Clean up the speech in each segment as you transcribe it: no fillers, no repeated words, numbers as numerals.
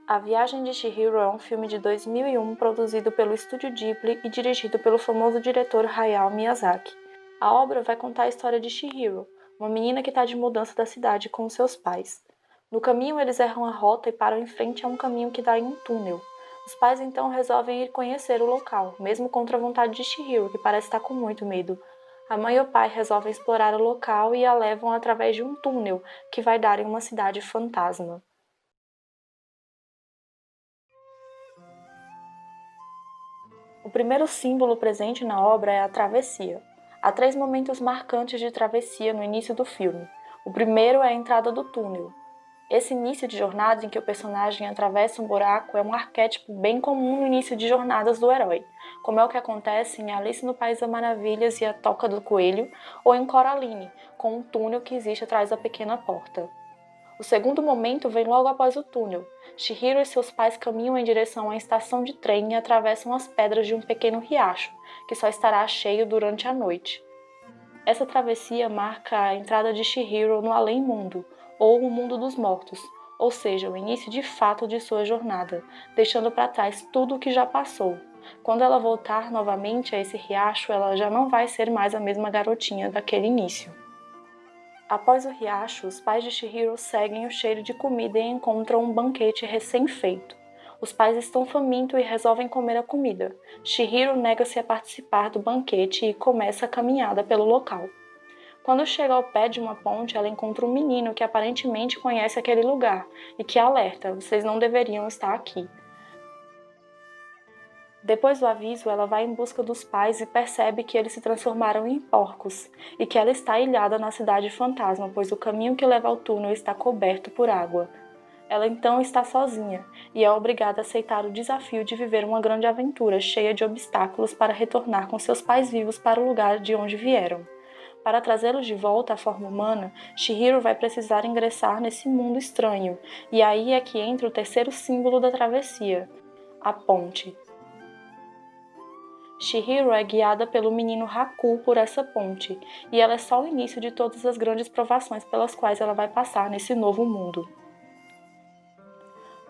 A Viagem de Chihiro é um filme de 2001 produzido pelo Estúdio Ghibli e dirigido pelo famoso diretor Hayao Miyazaki. A obra vai contar a história de Chihiro, uma menina que está de mudança da cidade com seus pais. No caminho, eles erram a rota e param em frente a um caminho que dá em um túnel. Os pais então resolvem ir conhecer o local, mesmo contra a vontade de Chihiro, que parece estar com muito medo. A mãe e o pai resolvem explorar o local e a levam através de um túnel que vai dar em uma cidade fantasma. O primeiro símbolo presente na obra é a travessia. Há 3 momentos marcantes de travessia no início do filme. O primeiro é a entrada do túnel. Esse início de jornada em que o personagem atravessa um buraco é um arquétipo bem comum no início de jornadas do herói, como é o que acontece em Alice no País das Maravilhas e a Toca do Coelho, ou em Coraline, com um túnel que existe atrás da pequena porta. O segundo momento vem logo após o túnel. Chihiro e seus pais caminham em direção à estação de trem e atravessam as pedras de um pequeno riacho, que só estará cheio durante a noite. Essa travessia marca a entrada de Chihiro no além-mundo, ou o mundo dos mortos, ou seja, o início de fato de sua jornada, deixando para trás tudo o que já passou. Quando ela voltar novamente a esse riacho, ela já não vai ser mais a mesma garotinha daquele início. Após o riacho, os pais de Chihiro seguem o cheiro de comida e encontram um banquete recém-feito. Os pais estão famintos e resolvem comer a comida. Chihiro nega-se a participar do banquete e começa a caminhada pelo local. Quando chega ao pé de uma ponte, ela encontra um menino que aparentemente conhece aquele lugar e que alerta: vocês não deveriam estar aqui. Depois do aviso, ela vai em busca dos pais e percebe que eles se transformaram em porcos e que ela está ilhada na cidade fantasma, pois o caminho que leva ao túnel está coberto por água. Ela então está sozinha e é obrigada a aceitar o desafio de viver uma grande aventura cheia de obstáculos para retornar com seus pais vivos para o lugar de onde vieram. Para trazê-los de volta à forma humana, Chihiro vai precisar ingressar nesse mundo estranho, e aí é que entra o terceiro símbolo da travessia, a ponte. Chihiro é guiada pelo menino Haku por essa ponte, e ela é só o início de todas as grandes provações pelas quais ela vai passar nesse novo mundo.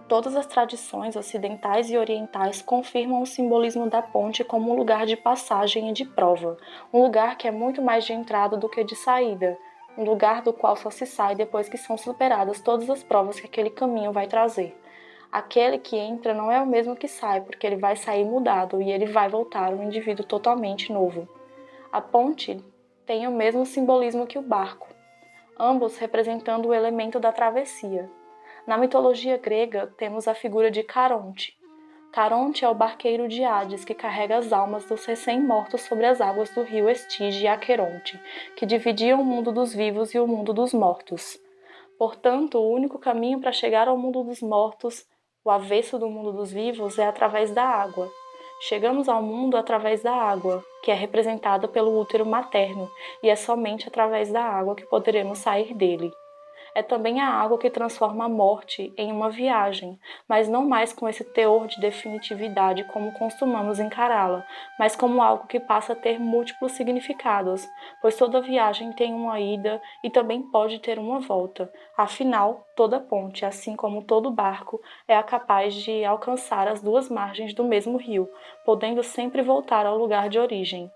Todas as tradições ocidentais e orientais confirmam o simbolismo da ponte como um lugar de passagem e de prova, um lugar que é muito mais de entrada do que de saída, um lugar do qual só se sai depois que são superadas todas as provas que aquele caminho vai trazer. Aquele que entra não é o mesmo que sai, porque ele vai sair mudado e ele vai voltar um indivíduo totalmente novo. A ponte tem o mesmo simbolismo que o barco, ambos representando o elemento da travessia. Na mitologia grega, temos a figura de Caronte. Caronte é o barqueiro de Hades que carrega as almas dos recém-mortos sobre as águas do rio Estige e Aqueronte, que dividiam o mundo dos vivos e o mundo dos mortos. Portanto, o único caminho para chegar ao mundo dos mortos, o avesso do mundo dos vivos, é através da água. Chegamos ao mundo através da água, que é representada pelo útero materno, e é somente através da água que poderemos sair dele. É também a água que transforma a morte em uma viagem, mas não mais com esse teor de definitividade como costumamos encará-la, mas como algo que passa a ter múltiplos significados, pois toda viagem tem uma ida e também pode ter uma volta. Afinal, toda ponte, assim como todo barco, é capaz de alcançar as duas margens do mesmo rio, podendo sempre voltar ao lugar de origem.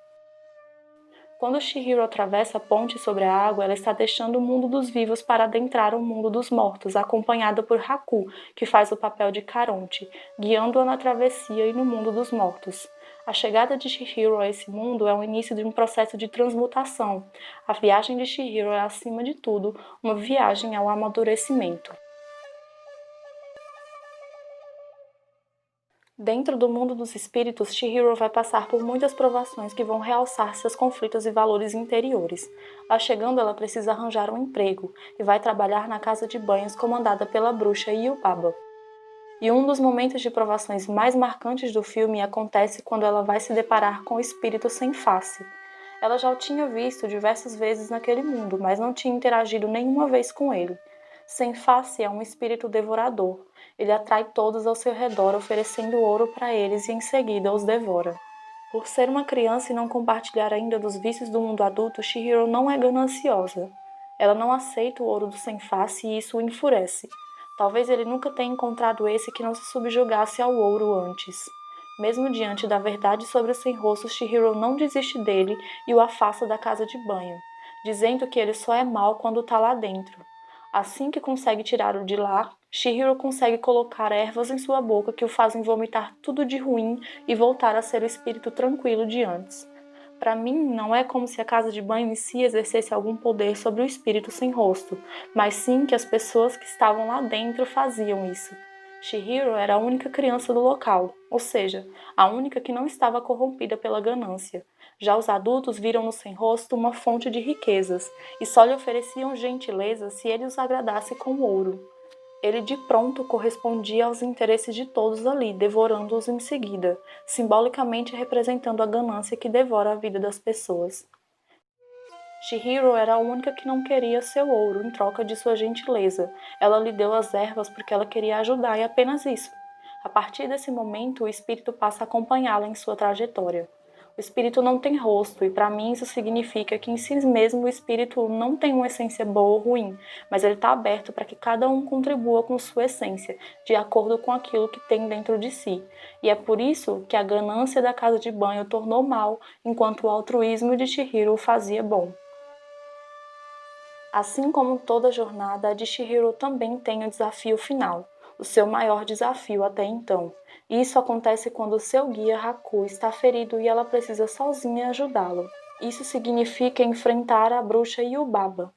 Quando Chihiro atravessa a ponte sobre a água, ela está deixando o mundo dos vivos para adentrar o mundo dos mortos, acompanhada por Haku, que faz o papel de Caronte, guiando-a na travessia e no mundo dos mortos. A chegada de Chihiro a esse mundo é o início de um processo de transmutação. A viagem de Chihiro é, acima de tudo, uma viagem ao amadurecimento. Dentro do mundo dos espíritos, Chihiro vai passar por muitas provações que vão realçar seus conflitos e valores interiores. Lá chegando, ela precisa arranjar um emprego e vai trabalhar na casa de banhos comandada pela bruxa Yubaba. E um dos momentos de provações mais marcantes do filme acontece quando ela vai se deparar com o espírito sem face. Ela já o tinha visto diversas vezes naquele mundo, mas não tinha interagido nenhuma vez com ele. Sem face é um espírito devorador. Ele atrai todos ao seu redor, oferecendo ouro para eles e em seguida os devora. Por ser uma criança e não compartilhar ainda dos vícios do mundo adulto, Chihiro não é gananciosa. Ela não aceita o ouro do sem face e isso o enfurece. Talvez ele nunca tenha encontrado esse que não se subjugasse ao ouro antes. Mesmo diante da verdade sobre o sem-rosto, Chihiro não desiste dele e o afasta da casa de banho, dizendo que ele só é mau quando tá lá dentro. Assim que consegue tirá-lo de lá, Chihiro consegue colocar ervas em sua boca que o fazem vomitar tudo de ruim e voltar a ser o espírito tranquilo de antes. Para mim, não é como se a casa de banho em si exercesse algum poder sobre o espírito sem rosto, mas sim que as pessoas que estavam lá dentro faziam isso. Chihiro era a única criança do local, ou seja, a única que não estava corrompida pela ganância. Já os adultos viram no sem rosto uma fonte de riquezas e só lhe ofereciam gentileza se ele os agradasse com ouro. Ele de pronto correspondia aos interesses de todos ali, devorando-os em seguida, simbolicamente representando a ganância que devora a vida das pessoas. Chihiro era a única que não queria seu ouro em troca de sua gentileza. Ela lhe deu as ervas porque ela queria ajudar e apenas isso. A partir desse momento, o espírito passa a acompanhá-la em sua trajetória. O espírito não tem rosto, e para mim isso significa que em si mesmo o espírito não tem uma essência boa ou ruim, mas ele está aberto para que cada um contribua com sua essência, de acordo com aquilo que tem dentro de si. E é por isso que a ganância da casa de banho o tornou mal, enquanto o altruísmo de Chihiro o fazia bom. Assim como toda jornada, a de Chihiro também tem o desafio final, o seu maior desafio até então. Isso acontece quando o seu guia Haku está ferido e ela precisa sozinha ajudá-lo. Isso significa enfrentar a bruxa Yubaba.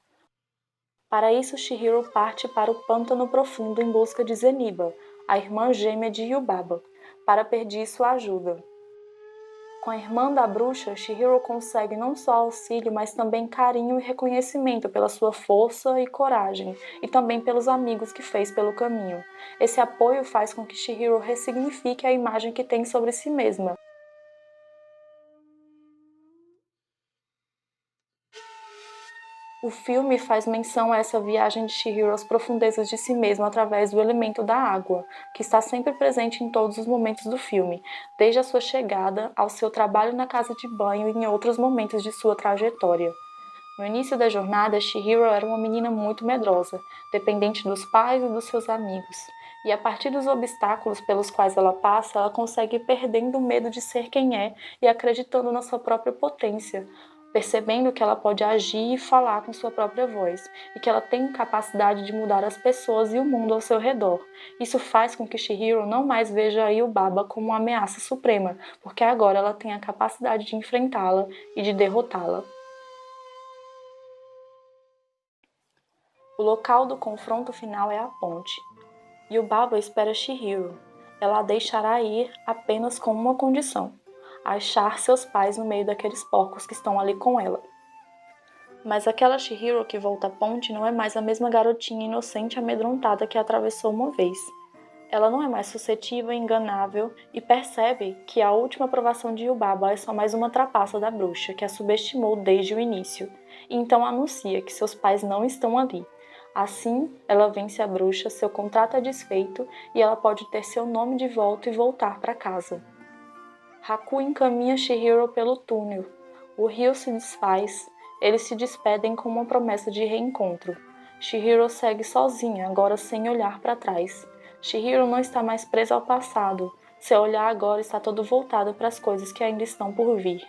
Para isso, Chihiro parte para o pântano profundo em busca de Zeniba, a irmã gêmea de Yubaba, para pedir sua ajuda. Com a irmã da bruxa, Chihiro consegue não só auxílio, mas também carinho e reconhecimento pela sua força e coragem, e também pelos amigos que fez pelo caminho. Esse apoio faz com que Chihiro ressignifique a imagem que tem sobre si mesma. O filme faz menção a essa viagem de Chihiro às profundezas de si mesmo através do elemento da água, que está sempre presente em todos os momentos do filme, desde a sua chegada, ao seu trabalho na casa de banho e em outros momentos de sua trajetória. No início da jornada, Chihiro era uma menina muito medrosa, dependente dos pais e dos seus amigos. E a partir dos obstáculos pelos quais ela passa, ela consegue ir perdendo o medo de ser quem é e acreditando na sua própria potência, percebendo que ela pode agir e falar com sua própria voz, e que ela tem capacidade de mudar as pessoas e o mundo ao seu redor. Isso faz com que Chihiro não mais veja a Yubaba como uma ameaça suprema, porque agora ela tem a capacidade de enfrentá-la e de derrotá-la. O local do confronto final é a ponte. Yubaba espera Chihiro. Ela a deixará ir apenas com uma condição: achar seus pais no meio daqueles porcos que estão ali com ela. Mas aquela Chihiro que volta à ponte não é mais a mesma garotinha inocente e amedrontada que a atravessou uma vez. Ela não é mais suscetível e enganável e percebe que a última aprovação de Yubaba é só mais uma trapaça da bruxa que a subestimou desde o início, e então anuncia que seus pais não estão ali. Assim, ela vence a bruxa, seu contrato é desfeito e ela pode ter seu nome de volta e voltar para casa. Haku encaminha Chihiro pelo túnel. O rio se desfaz. Eles se despedem com uma promessa de reencontro. Chihiro segue sozinha, agora sem olhar para trás. Chihiro não está mais presa ao passado. Seu olhar agora está todo voltado para as coisas que ainda estão por vir.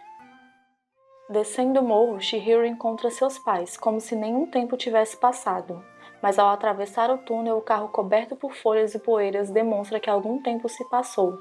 Descendo o morro, Chihiro encontra seus pais, como se nenhum tempo tivesse passado. Mas ao atravessar o túnel, o carro coberto por folhas e poeiras demonstra que algum tempo se passou.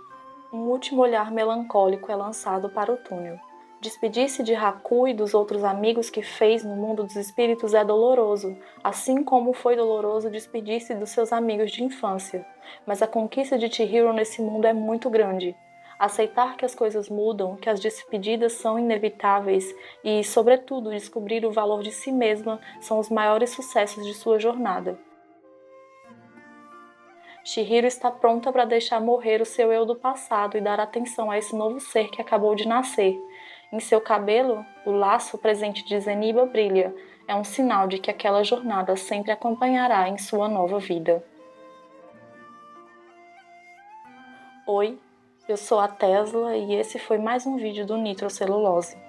Um último olhar melancólico é lançado para o túnel. Despedir-se de Haku e dos outros amigos que fez no mundo dos espíritos é doloroso, assim como foi doloroso despedir-se dos seus amigos de infância. Mas a conquista de Chihiro nesse mundo é muito grande. Aceitar que as coisas mudam, que as despedidas são inevitáveis e, sobretudo, descobrir o valor de si mesma são os maiores sucessos de sua jornada. Chihiro está pronta para deixar morrer o seu eu do passado e dar atenção a esse novo ser que acabou de nascer. Em seu cabelo, o laço presente de Zeniba brilha. É um sinal de que aquela jornada sempre acompanhará em sua nova vida. Oi, eu sou a Tesla e esse foi mais um vídeo do Nitrocelulose.